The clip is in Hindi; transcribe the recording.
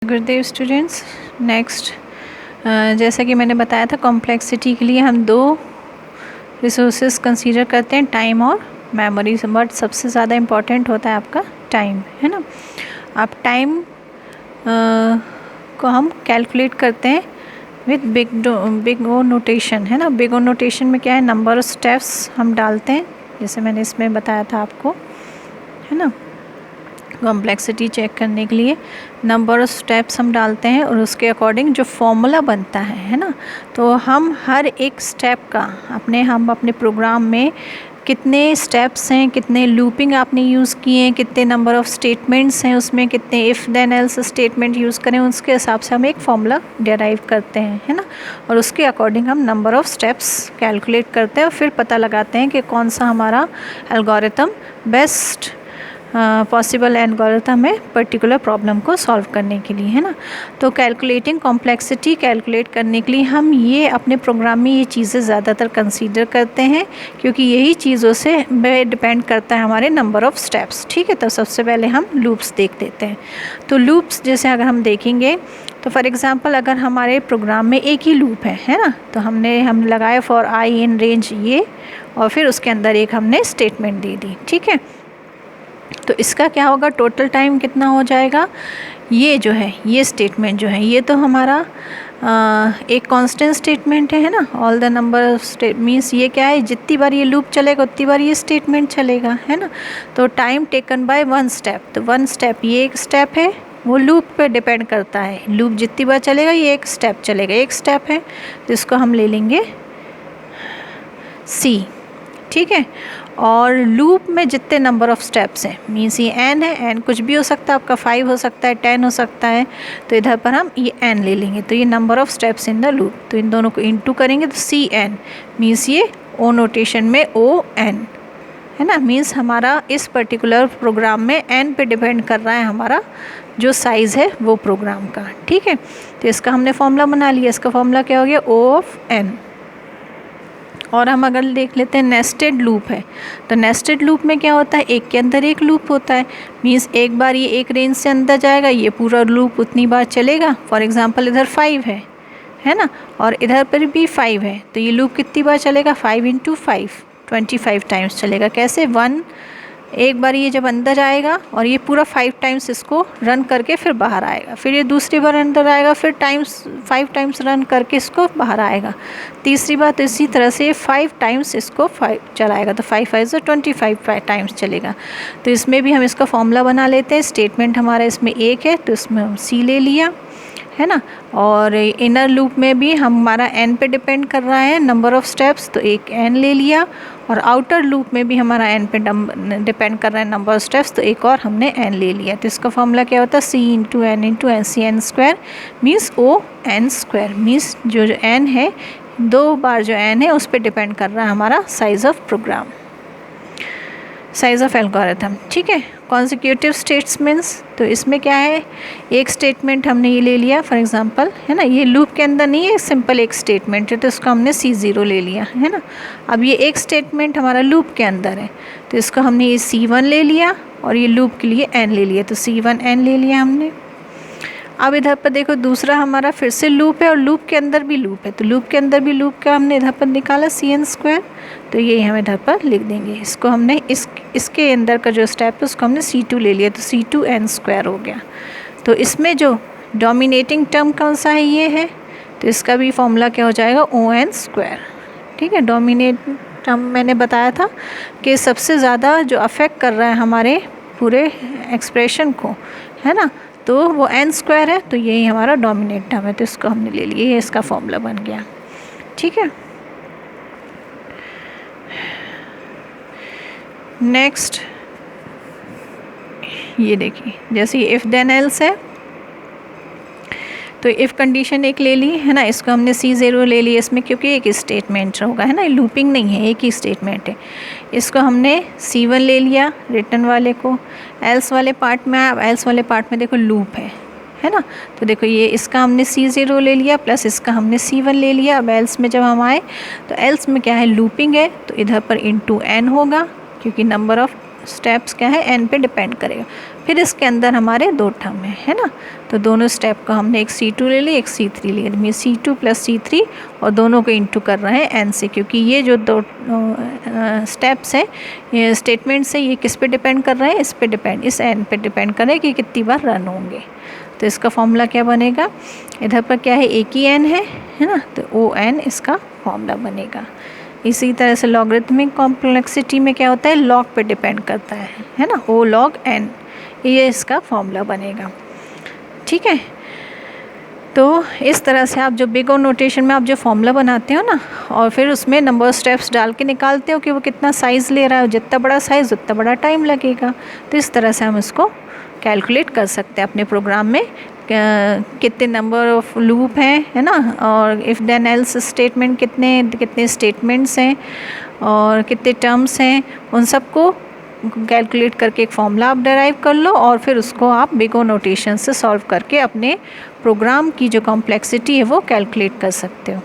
गुरुदेव स्टूडेंट्स, नेक्स्ट जैसा कि मैंने बताया था, कॉम्प्लेक्सिटी के लिए हम दो रिसोर्सेज कंसीडर करते हैं, टाइम और मेमोरी। बट सबसे ज़्यादा इम्पॉर्टेंट होता है आपका टाइम, है ना। आप टाइम को हम कैलकुलेट करते हैं विथ बिग ओ नोटेशन, है ना। बिग ओ नोटेशन में क्या है, नंबर ऑफ स्टेप्स हम डालते हैं, जैसे मैंने इसमें बताया था आपको, है ना। कॉम्प्लेक्सिटी चेक करने के लिए नंबर ऑफ स्टेप्स हम डालते हैं और उसके अकॉर्डिंग जो फॉर्मूला बनता है ना, तो हम हर एक स्टेप का हम अपने प्रोग्राम में कितने स्टेप्स हैं, कितने लूपिंग आपने यूज़ किए हैं, कितने नंबर ऑफ़ स्टेटमेंट्स हैं उसमें, कितने if then else statement use करें, उसके हिसाब से हम एक फॉर्मूला डिराइव करते हैं, है ना। और उसके अकॉर्डिंग हम नंबर ऑफ़ स्टेप्स कैलकुलेट करते हैं और फिर पता लगाते हैं कि कौन सा हमारा एल्गोरिथम बेस्ट पॉसिबल एल्गोरिथम है पर्टिकुलर प्रॉब्लम को सॉल्व करने के लिए, है ना। तो कैलकुलेटिंग कॉम्प्लेक्सिटी कैलकुलेट करने के लिए हम ये अपने प्रोग्राम में ये चीज़ें ज़्यादातर कंसीडर करते हैं, क्योंकि यही चीज़ों से डिपेंड करता है हमारे नंबर ऑफ़ स्टेप्स। ठीक है, तो सबसे पहले हम लूप्स देख देते हैं। तो लूप्स जैसे अगर हम देखेंगे तो फॉर एग्ज़ाम्पल अगर हमारे प्रोग्राम में एक ही लूप है ना, तो हम लगाए फॉर आई इन रेंज ये, और फिर उसके अंदर एक हमने स्टेटमेंट दे दी। ठीक है, तो इसका क्या होगा, टोटल टाइम कितना हो जाएगा। ये जो है, ये स्टेटमेंट जो है, ये तो हमारा एक कांस्टेंट स्टेटमेंट है ना। All the number state means ये क्या है, जितनी बार ये लूप चलेगा उतनी बार ये स्टेटमेंट चलेगा, है ना। तो time taken by one step, तो वन स्टेप, ये एक स्टेप है, वो लूप पे डिपेंड करता है। लूप जितनी बार चलेगा ये एक स्टेप चलेगा, एक स्टेप है, तो इसको हम ले लेंगे सी। ठीक है, और लूप में जितने नंबर ऑफ़ स्टेप्स हैं, मीन्स ये एन है, एन कुछ भी हो सकता है आपका, 5 हो सकता है, 10 हो सकता है, तो इधर पर हम ये एन ले लेंगे। तो ये number of steps in the loop, तो इन दोनों को इनटू करेंगे तो सी एन, मीन्स ये ओ नोटेशन में ओ एन, है ना। मीन्स हमारा इस पर्टिकुलर प्रोग्राम में एन पे डिपेंड कर रहा है हमारा जो साइज़ है वो प्रोग्राम का। ठीक है, तो इसका हमने फॉर्मूला बना लिया। इसका फॉर्मूला क्या हो गया, ओ ऑफ एन। और हम अगर देख लेते हैं नेस्टेड लूप है, तो नेस्टेड लूप में क्या होता है, एक के अंदर एक लूप होता है। मीन्स एक बार ये एक रेंज से अंदर जाएगा, ये पूरा लूप उतनी बार चलेगा। फॉर एग्जांपल इधर 5 है ना, और इधर पर भी 5 है, तो ये लूप कितनी बार चलेगा, 5 × 5 25 टाइम्स चलेगा। कैसे, एक बार ये जब अंदर आएगा और ये पूरा 5 टाइम्स इसको रन करके फिर बाहर आएगा, फिर ये दूसरी बार अंदर आएगा, फिर 5 टाइम्स रन करके इसको बाहर आएगा, तीसरी बार, तो इसी तरह से 5 टाइम्स इसको 5 चलाएगा, तो 5 5 25 टाइम्स चलेगा। तो इसमें भी हम इसका फॉर्मूला बना लेते हैं। स्टेटमेंट हमारा इसमें एक है, तो इसमें हम सी ले लिया, है ना। और इनर लूप में भी हमारा एन पे डिपेंड कर रहा है नंबर ऑफ़ स्टेप्स, तो एक एन ले लिया। और आउटर लूप में भी हमारा एन पे डिपेंड कर रहा है नंबर ऑफ़ स्टेप्स, तो एक और हमने एन ले लिया। तो इसका फॉर्मूला क्या होता है, C × N C N square, means O N square. Means जो एन है, दो बार जो एन है उस पर डिपेंड कर रहा है हमारा size of program, size of algorithm. ठीक है, कॉन्सिक्यूटिव स्टेटमेंट्स, तो इसमें क्या है, एक स्टेटमेंट हमने ये ले लिया फॉर एग्जांपल, है ना। ये लूप के अंदर नहीं है, सिंपल एक स्टेटमेंट है, तो इसको हमने C0 ले लिया, है ना। अब ये एक स्टेटमेंट हमारा लूप के अंदर है, तो इसको हमने ये C1 ले लिया, और ये लूप के लिए n ले लिया, तो C1 n ले लिया हमने। अब इधर पर देखो, दूसरा हमारा फिर से लूप है और लूप के अंदर भी लूप है, तो लूप के अंदर भी लूप का हमने इधर पर निकाला CN स्क्वायर, तो ये हम इधर पर लिख देंगे। इसको हमने इसके अंदर का जो स्टेप है उसको हमने C2 ले लिया, तो C2 n स्क्वायर हो गया। तो इसमें जो डोमिनेटिंग टर्म कौन सा है, ये है, तो इसका भी फॉर्मूला क्या हो जाएगा, ON स्क्वायर। ठीक है, डोमिनेटिंग टर्म मैंने बताया था कि सबसे ज़्यादा जो अफेक्ट कर रहा है हमारे पूरे एक्सप्रेशन को, है ना, तो वो n स्क्वायर है, तो यही हमारा डोमिनेट टर्म है, तो इसको हमने ले लिया, ये इसका फॉर्मूला बन गया। ठीक है, नेक्स्ट ये देखिए, जैसे इफ़ देन एल्स है, तो इफ़ कंडीशन एक ले ली, है ना। इसको हमने C0 ले लिया इसमें, क्योंकि एक ही स्टेटमेंट होगा, है ना, लूपिंग नहीं है, एक ही स्टेटमेंट है। इसको हमने C1 ले लिया रिटर्न वाले को। एल्स वाले पार्ट में आया, अब एल्स वाले पार्ट में देखो लूप है ना, तो देखो ये इसका हमने C0 ले लिया प्लस इसका हमने C1 ले लिया। अब एल्स में जब हम आए, तो एल्स में क्या है, लूपिंग है, तो इधर पर × n होगा, क्योंकि नंबर ऑफ़ स्टेप्स क्या है, n पे डिपेंड करेगा। फिर इसके अंदर हमारे 2 टर्म है ना। तो दोनों स्टेप का हमने एक C2 ले ली, एक C3 ले ली, C2 + C3 और दोनों को इंटू कर रहे हैं n से, क्योंकि ये जो 2 स्टेप्स हैं, ये स्टेटमेंट्स हैं, ये किस पे डिपेंड कर रहे हैं, इस पे डिपेंड, इस n पे डिपेंड कर रहे हैं कि कितनी बार रन होंगे। तो इसका फॉर्मूला क्या बनेगा, इधर पर क्या है, एक ही n है ना, तो ON इसका फॉर्मूला बनेगा। इसी तरह से लॉगरिथमिक कॉम्प्लेक्सिटी में क्या होता है, लॉग पे डिपेंड करता है ना, O log n, ये इसका फॉर्मूला बनेगा। ठीक है, तो इस तरह से आप जो बिग ओ नोटेशन में आप जो फॉर्मूला बनाते हो ना, और फिर उसमें नंबर ऑफ स्टेप्स डाल के निकालते हो कि वो कितना साइज़ ले रहा है, जितना बड़ा साइज़ उतना बड़ा टाइम लगेगा। तो इस तरह से हम इसको कैलकुलेट कर सकते हैं अपने प्रोग्राम में, कितने नंबर ऑफ लूप हैं, है ना, और इफ़ देन एल्स स्टेटमेंट कितने स्टेटमेंट्स हैं और कितने टर्म्स हैं, उन सबको कैलकुलेट करके एक फॉर्मूला आप डेराइव कर लो और फिर उसको आप बिग ओ नोटेशन से सॉल्व करके अपने प्रोग्राम की जो कॉम्प्लेक्सिटी है वो कैलकुलेट कर सकते हो।